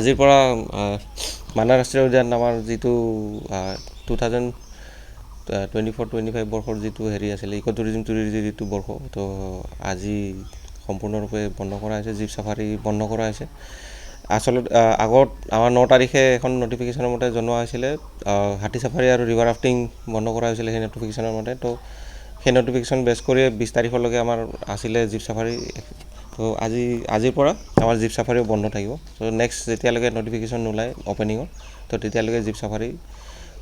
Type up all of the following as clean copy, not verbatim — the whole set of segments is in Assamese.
আজিৰ পৰা মানাহ ৰাষ্ট্ৰীয় উদ্যান আমাৰ যিটো 2024-25 বৰ্ষৰ যিটো হেৰি আছিলে টুৰিজিম যিটো বৰ্ষ তো আজি সম্পূৰ্ণৰূপে বন্ধ কৰা হৈছে। জীপ চাফাৰী বন্ধ কৰা হৈছে। আচলতে আগত আমাৰ 9 তাৰিখে এখন নটিফিকেশ্যনৰ মতে জনোৱা হৈছিলে হাতী চাফাৰী আৰু ৰিভাৰ ৰাফটিং বন্ধ কৰা হৈছিলে সেই নটিফিকেশ্যনৰ মতে। তো সেই নটিফিকেশ্যন বেছ কৰি 20 তাৰিখলৈকে আমাৰ আছিলে জীপ চাফাৰী। তো আজিৰ পৰা আমাৰ জীপ চাফাৰীও বন্ধ থাকিব। তো নেক্সট যেতিয়ালৈকে নটিফিকেশ্যন নোলায় অপেনিঙৰ তো তেতিয়ালৈকে জীপ চাফাৰী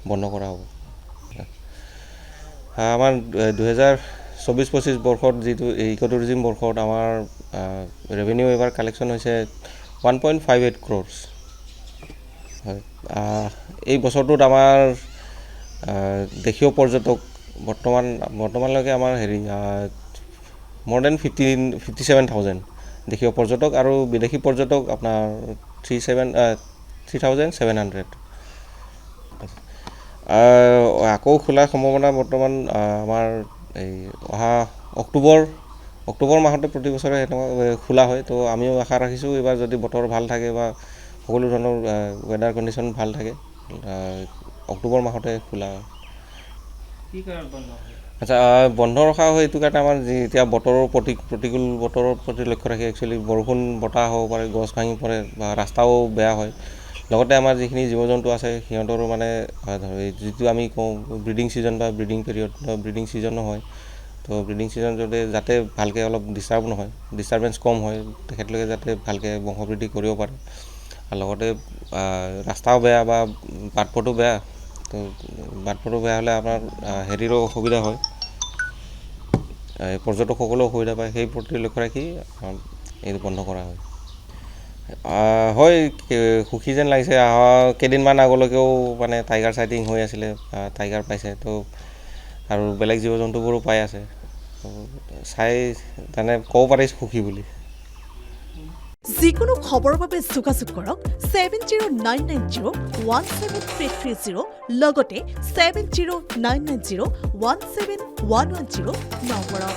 বন্ধ কৰা হ'ব। আমাৰ 2024-25 বৰ্ষত যিটো টুৰিজিম বৰ্ষত আমাৰ ৰেভিনিউ এইবাৰ কালেকশ্যন হৈছে 1.58 crores। হয়, এই বছৰটোত আমাৰ দেশীয় পৰ্যটক বৰ্তমানলৈকে আমাৰ more than 57,000 দেশীয় পৰ্যটক আৰু বিদেশী পৰ্যটক আপোনাৰ 3,700। আকৌ খোলাৰ সম্ভাৱনা বৰ্তমান আমাৰ এই অহা অক্টোবৰ মাহতে প্ৰতি বছৰে সেনেকুৱা খোলা হয়। তো আমিও আশা ৰাখিছোঁ এইবাৰ যদি বতৰ ভাল থাকে বা সকলো ধৰণৰ ৱেডাৰ কণ্ডিশ্যন ভাল থাকে অক্টোবৰ মাহতে খোলা হয়। আচ্ছা, বন্ধ ৰখা হয় এইটো কাৰণে আমাৰ এতিয়া বতৰৰ প্ৰতিকূল বতৰৰ প্ৰতি লক্ষ্য ৰাখি একচুৱেলি বৰষুণ বতাহ হ'ব পাৰে, গছ ভাঙি পৰে বা ৰাস্তাও বেয়া হয়। লগতে আমাৰ যিখিনি জীৱ জন্তু আছে সিহঁতৰো মানে যিটো আমি কওঁ ব্ৰিডিং ছিজন বা ব্ৰিডিং পিৰিয়ড ব্ৰিডিং ছিজনো হয়। তো ব্ৰিডিং ছিজন যাতে ভালকৈ অলপ ডিষ্টাৰবেঞ্চ কম হয়, তেখেতলোকে যাতে ভালকৈ বংশবৃদ্ধি কৰিব পাৰে। আৰু লগতে ৰাস্তাও বেয়া বা বাট-পথো বেয়া। তো বাট-পথো বেয়া হ'লে আপোনাৰ হেৰিৰো অসুবিধা হয়, পৰ্যটকসকলেও অসুবিধা পায়। সেই প্ৰতি লক্ষ্য ৰাখি এইটো বন্ধ কৰা হয়। হয়, সুখী যেন লাগিছে। কেইদিনমান আগলৈকেও মানে টাইগাৰ চাইটিং হৈ আছিলে, টাইগাৰ পাইছে। তো আৰু বেলেগ জীৱ জন্তুবোৰো পাই আছে। চাই মানে ক'ব পাৰি সুখী বুলি। যিকোনো খবৰৰ বাবে যোগাযোগ কৰক 7099017330 লগতে 7099017110 নম্বৰত।